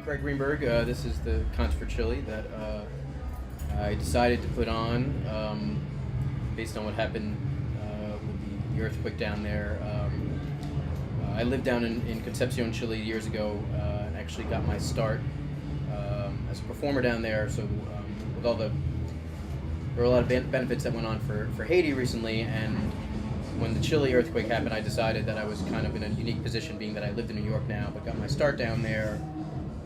Greenberg. This is the Concert for Chile that I decided to put on based on what happened with the earthquake down there. I lived down in Concepcion, Chile years ago and actually got my start as a performer down there. So with all there were a lot of benefits that went on for Haiti recently, and when the Chile earthquake happened, I decided that I was kind of in a unique position, being that I lived in New York now, but got my start down there,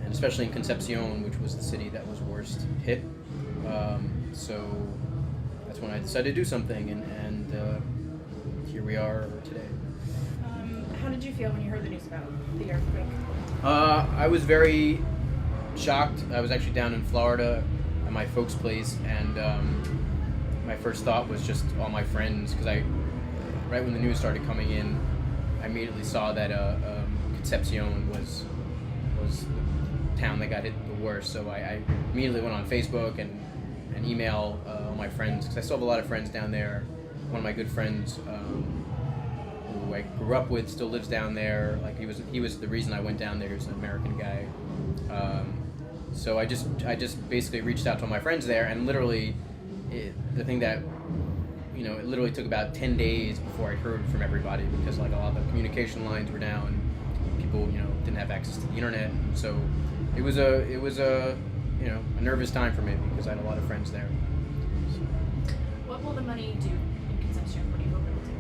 and especially in Concepcion, which was the city that was worst hit. So that's when I decided to do something, and here we are today. How did you feel when you heard the news about the earthquake? I was very shocked. I was actually down in Florida at my folks' place, and my first thought was just all my friends, because right when the news started coming in, I immediately saw that Concepcion was the town that got hit the worst. So I immediately went on Facebook and emailed all my friends, because I still have a lot of friends down there. One of my good friends who I grew up with still lives down there. Like he was the reason I went down there. He was an American guy. So I just basically reached out to all my friends there, and literally the thing that it literally took about 10 days before I heard from everybody, because like a lot of the communication lines were down. People, didn't have access to the internet. So it was a nervous time for me, because I had a lot of friends there. So. What will the money do in Concepcion? What do you hope it will do?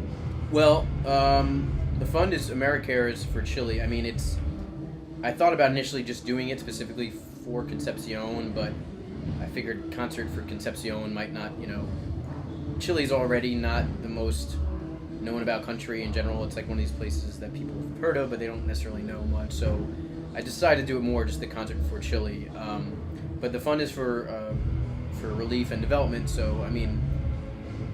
Well, the fund is AmeriCares for Chile. I mean, I thought about initially just doing it specifically for Concepcion, but I figured Concert for Concepcion might not, Chile's already not the most known about country in general. It's like one of these places that people have heard of, but they don't necessarily know much. So I decided to do it more just the Concert for Chile. But the fund is for relief and development. So I mean,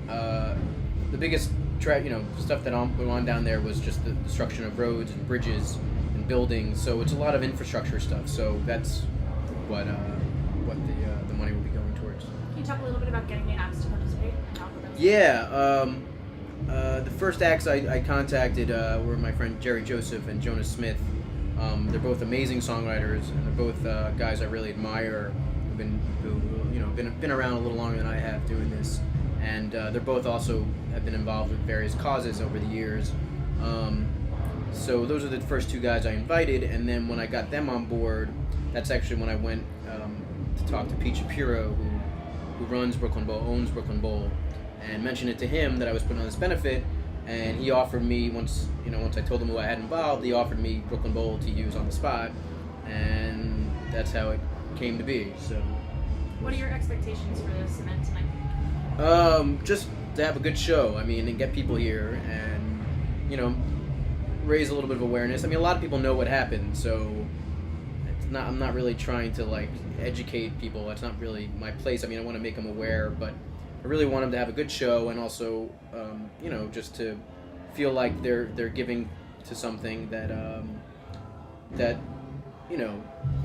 the biggest stuff that went on down there was just the destruction of roads and bridges and buildings. So it's a lot of infrastructure stuff. So that's what the money will be going towards. Can you talk a little bit about getting the acts to participate? Yeah, the first acts I contacted were my friend Jerry Joseph and Jonas Smith. They're both amazing songwriters, and they're both guys I really admire, who been around a little longer than I have doing this, and they're both also have been involved with various causes over the years. So those are the first two guys I invited, and then when I got them on board, that's actually when I went to talk to Pete Shapiro, who runs Brooklyn Bowl, owns Brooklyn Bowl, and mentioned it to him that I was putting on this benefit, and he offered me, once I told him who I had involved, he offered me Brooklyn Bowl to use on the spot, and that's how it came to be. So, what are your expectations for this event tonight? Just to have a good show. I mean, and get people here, and raise a little bit of awareness. I mean, a lot of people know what happened, so I'm not really trying to like educate people. That's not really my place. I mean, I want to make them aware, but I really want them to have a good show, and also, just to feel like they're giving to something that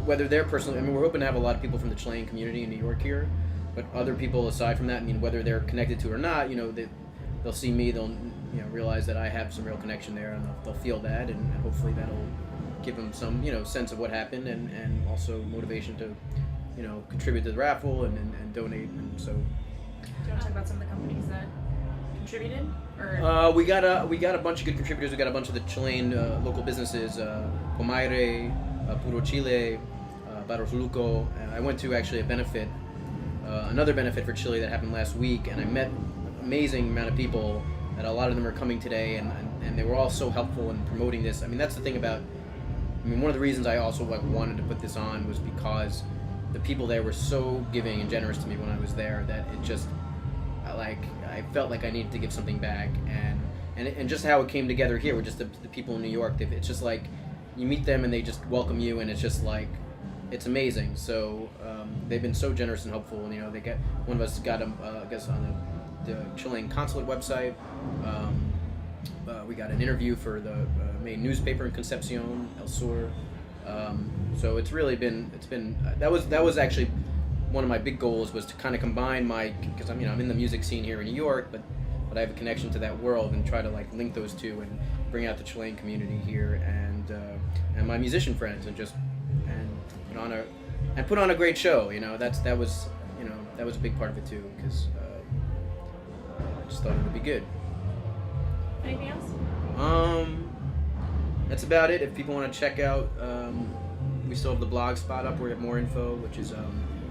whether they're personally. I mean, we're hoping to have a lot of people from the Chilean community in New York here, but other people aside from that. I mean, whether they're connected to it or not, they'll see me, they'll realize that I have some real connection there, and they'll feel that, and hopefully that'll give them some sense of what happened, and also motivation to contribute to the raffle and donate. And so. Do you want to talk about some of the companies that contributed? Or we got a bunch of good contributors. We got a bunch of the Chilean local businesses, Pomaire, Puro Chile, Barros Luco. I went to actually a benefit, another benefit for Chile that happened last week, and I met an amazing amount of people. That a lot of them are coming today, and they were all so helpful in promoting this. I mean, that's the thing about. I mean, one of the reasons I also wanted to put this on was because the people there were so giving and generous to me when I was there that it just, I felt like I needed to give something back, and just how it came together here with just the people in New York. It's just like you meet them and they just welcome you, and it's just like it's amazing. So they've been so generous and helpful. And, they one of us got them, I guess, on the Chilean consulate website. We got an interview for the main newspaper in Concepcion, El Sur. So it's been that was actually one of my big goals, was to kind of combine because I'm in the music scene here in New York, but I have a connection to that world, and try to like link those two and bring out the Chilean community here, and my musician friends, and put on a great show. That was a big part of it too, because I just thought it would be good. Anything else? That's about it. If people want to check out, we still have the blog spot up where we have more info, which is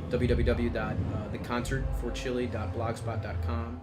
www.theconcertforchile.blogspot.com.